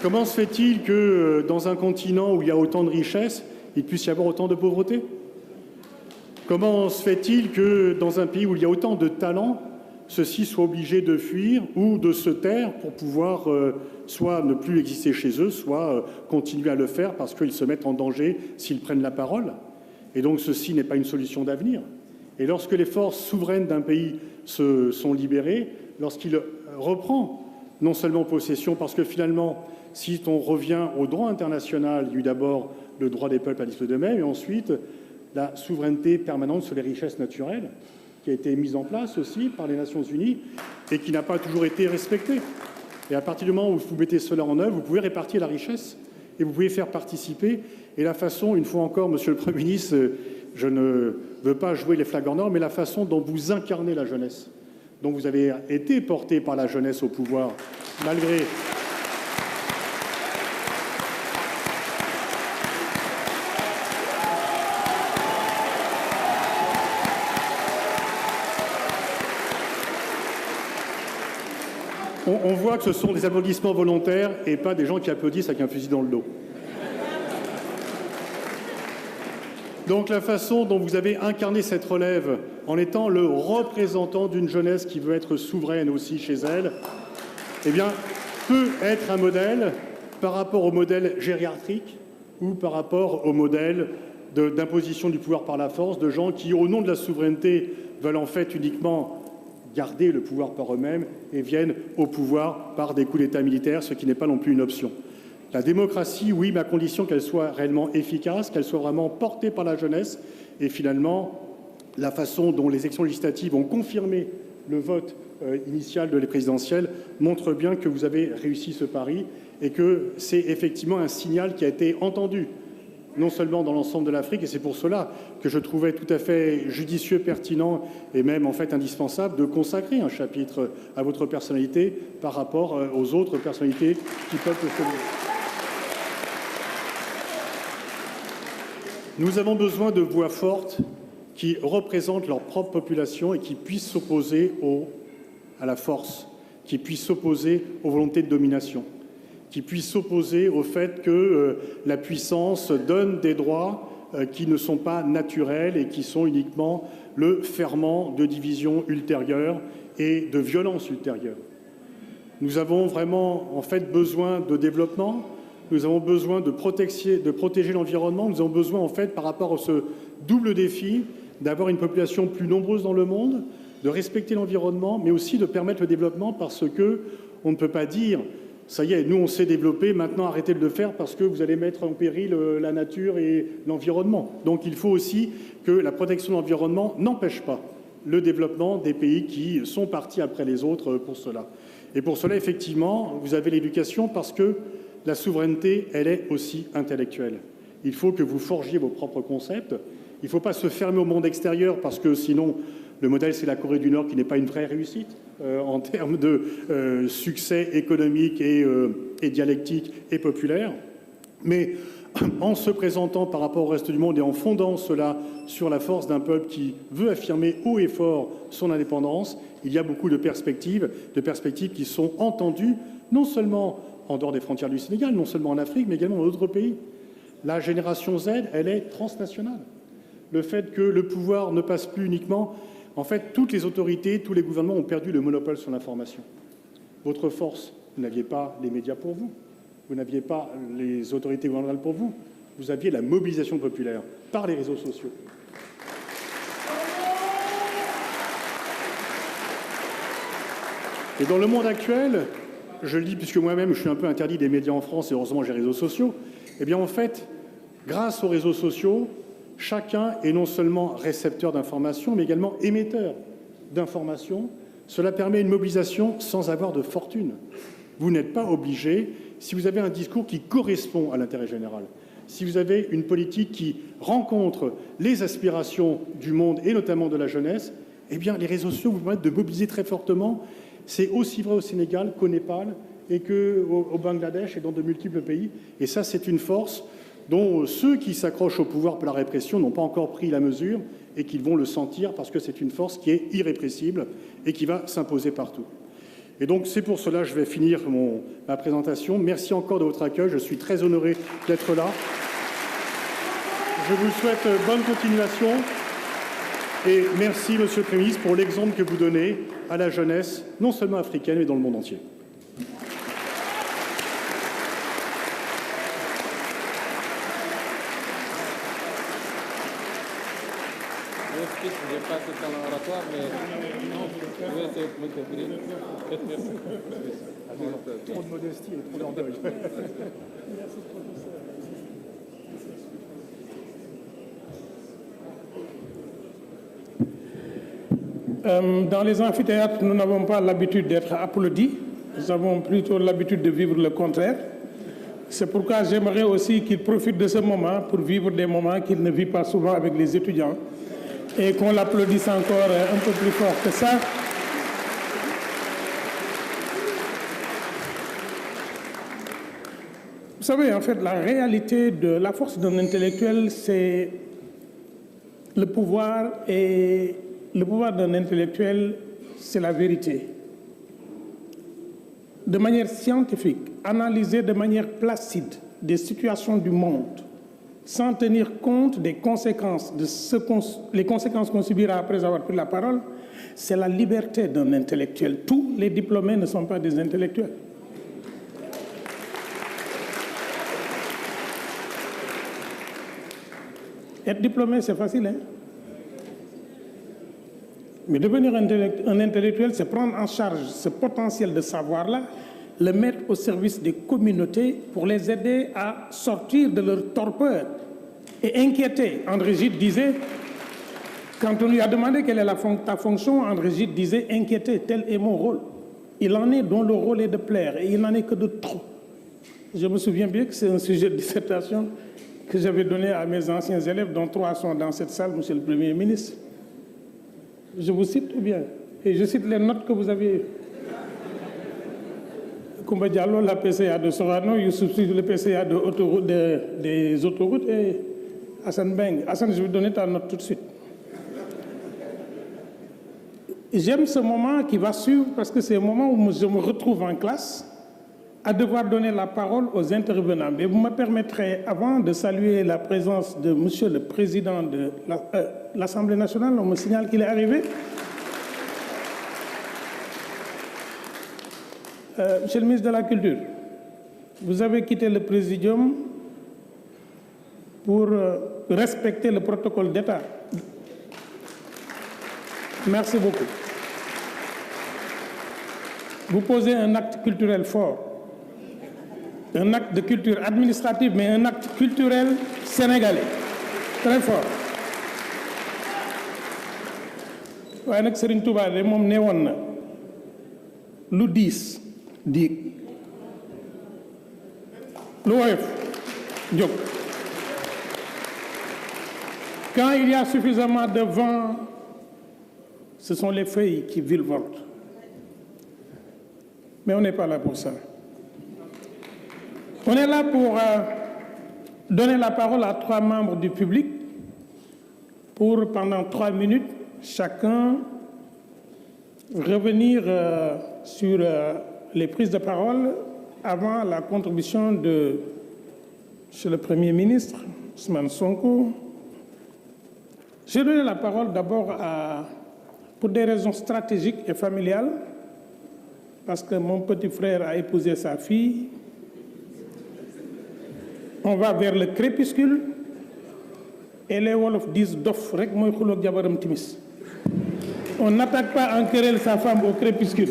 Comment se fait-il que dans un continent où il y a autant de richesses, il puisse y avoir autant de pauvreté? Comment se fait-il que dans un pays où il y a autant de talents, ceux-ci soient obligés de fuir ou de se taire pour pouvoir soit ne plus exister chez eux, soit continuer à le faire parce qu'ils se mettent en danger s'ils prennent la parole? Et donc ceci n'est pas une solution d'avenir. Et lorsque les forces souveraines d'un pays se sont libérées, lorsqu'il reprend non seulement possession, parce que finalement, si on revient au droit international, il y a eu d'abord le droit des peuples à disposer d'eux-mêmes, et ensuite la souveraineté permanente sur les richesses naturelles, qui a été mise en place aussi par les Nations Unies et qui n'a pas toujours été respectée. Et à partir du moment où vous mettez cela en œuvre, vous pouvez répartir la richesse et vous pouvez faire participer. Et la façon, une fois encore, Monsieur le Premier ministre, je ne veux pas jouer les flags en or, mais la façon dont vous incarnez la jeunesse, dont vous avez été porté par la jeunesse au pouvoir, malgré... On voit que ce sont des applaudissements volontaires et pas des gens qui applaudissent avec un fusil dans le dos. Donc la façon dont vous avez incarné cette relève en étant le représentant d'une jeunesse qui veut être souveraine aussi chez elle, eh bien, peut être un modèle par rapport au modèle gériatrique ou par rapport au modèle d'imposition du pouvoir par la force de gens qui, au nom de la souveraineté, veulent en fait uniquement garder le pouvoir par eux-mêmes et viennent au pouvoir par des coups d'État militaires, ce qui n'est pas non plus une option. La démocratie, oui, mais à condition qu'elle soit réellement efficace, qu'elle soit vraiment portée par la jeunesse. Et finalement, la façon dont les élections législatives ont confirmé le vote initial de les présidentielles montre bien que vous avez réussi ce pari et que c'est effectivement un signal qui a été entendu, non seulement dans l'ensemble de l'Afrique, et c'est pour cela que je trouvais tout à fait judicieux, pertinent et même en fait indispensable de consacrer un chapitre à votre personnalité par rapport aux autres personnalités qui peuvent se lever. Nous avons besoin de voix fortes qui représentent leur propre population et qui puissent s'opposer à la force, qui puissent s'opposer aux volontés de domination, qui puissent s'opposer au fait que la puissance donne des droits qui ne sont pas naturels et qui sont uniquement le ferment de divisions ultérieures et de violences ultérieures. Nous avons vraiment en fait besoin de développement, nous avons besoin de protéger l'environnement, nous avons besoin en fait par rapport à ce double défi d'avoir une population plus nombreuse dans le monde, de respecter l'environnement, mais aussi de permettre le développement parce que on ne peut pas dire ça y est, nous on s'est développé, maintenant arrêtez de le faire parce que vous allez mettre en péril la nature et l'environnement. Donc il faut aussi que la protection de l'environnement n'empêche pas le développement des pays qui sont partis après les autres pour cela. Et pour cela, effectivement, vous avez l'éducation parce que la souveraineté, elle est aussi intellectuelle. Il faut que vous forgiez vos propres concepts. Il ne faut pas se fermer au monde extérieur parce que sinon, le modèle, c'est la Corée du Nord qui n'est pas une vraie réussite en termes de succès économique et dialectique et populaire. Mais en se présentant par rapport au reste du monde et en fondant cela sur la force d'un peuple qui veut affirmer haut et fort son indépendance, il y a beaucoup de perspectives qui sont entendues, non seulement en dehors des frontières du Sénégal, non seulement en Afrique, mais également dans d'autres pays. La génération Z, elle est transnationale. Le fait que le pouvoir ne passe plus uniquement... En fait, toutes les autorités, tous les gouvernements ont perdu le monopole sur l'information. Votre force, vous n'aviez pas les médias pour vous, vous n'aviez pas les autorités gouvernementales pour vous, vous aviez la mobilisation populaire par les réseaux sociaux. Et dans le monde actuel, je le dis puisque moi-même je suis un peu interdit des médias en France et heureusement j'ai les réseaux sociaux, eh bien en fait, grâce aux réseaux sociaux, chacun est non seulement récepteur d'informations, mais également émetteur d'informations. Cela permet une mobilisation sans avoir de fortune. Vous n'êtes pas obligé, si vous avez un discours qui correspond à l'intérêt général, si vous avez une politique qui rencontre les aspirations du monde et notamment de la jeunesse, eh bien les réseaux sociaux vous permettent de mobiliser très fortement. C'est aussi vrai au Sénégal qu'au Népal et qu'au Bangladesh et dans de multiples pays. Et ça, c'est une force dont ceux qui s'accrochent au pouvoir par la répression n'ont pas encore pris la mesure et qu'ils vont le sentir parce que c'est une force qui est irrépressible et qui va s'imposer partout. Et donc, c'est pour cela que je vais finir ma présentation. Merci encore de votre accueil. Je suis très honoré d'être là. Je vous souhaite bonne continuation. Et merci, Monsieur le Premier ministre, pour l'exemple que vous donnez à la jeunesse, non seulement africaine, mais dans le monde entier. Je n'ai pas tout le temps l'oratoire, mais je vais essayer de me débrouiller. Trop de modestie et trop d'orgueil. Merci, professeur. Dans les amphithéâtres, nous n'avons pas l'habitude d'être applaudis. Nous avons plutôt l'habitude de vivre le contraire. C'est pourquoi j'aimerais aussi qu'ils profitent de ce moment pour vivre des moments qu'ils ne vivent pas souvent avec les étudiants et qu'on l'applaudisse encore un peu plus fort que ça. Vous savez, en fait, la réalité de la force d'un intellectuel, c'est le pouvoir, et le pouvoir d'un intellectuel, c'est la vérité. De manière scientifique, analyser de manière placide des situations du monde, sans tenir compte des conséquences, les conséquences qu'on subira après avoir pris la parole, c'est la liberté d'un intellectuel. Tous les diplômés ne sont pas des intellectuels. Être diplômé, c'est facile, hein? Mais devenir un intellectuel, c'est prendre en charge ce potentiel de savoir-là, le mettre au service des communautés pour les aider à sortir de leur torpeur et inquiéter. André Gide disait, quand on lui a demandé quelle est ta fonction, André Gide disait « inquiéter, tel est mon rôle ». Il en est dont le rôle est de plaire, et il n'en est que de trop. Je me souviens bien que c'est un sujet de dissertation que j'avais donné à mes anciens élèves, dont 3 sont dans cette salle, Monsieur le Premier ministre. Je vous cite bien, et je cite les notes que vous avez. Koumba Diallo, la PCA de Sorano, Youssouf Sy, le PCA des autoroutes, et Hassan Beng. Hassan, je vais donner ta note tout de suite. J'aime ce moment qui va suivre parce que c'est un moment où je me retrouve en classe à devoir donner la parole aux intervenants. Mais vous me permettrez, avant de saluer la présence de Monsieur le Président de l'Assemblée nationale, on me signale qu'il est arrivé. Monsieur le ministre de la Culture, vous avez quitté le Présidium pour respecter le protocole d'État. Merci beaucoup. Vous posez un acte culturel fort. Un acte de culture administrative, mais un acte culturel sénégalais. Très fort. waaye nag Serigne Touba de moom nee woon na lu diis diig lu woyof jóg. Quand il y a suffisamment de vent, ce sont les feuilles qui virevoltent. Mais on n'est pas là pour ça. On est là pour donner la parole à 3 membres du public pour, pendant 3 minutes, chacun revenir sur les prises de parole avant la contribution de M. le Premier ministre, Ousmane Sonko. J'ai donné la parole d'abord pour des raisons stratégiques et familiales, parce que mon petit frère a épousé sa fille. On va vers le crépuscule et les Wolofs disent dof rek moy xulok jabaram timis. On n'attaque pas en querelle sa femme au crépuscule.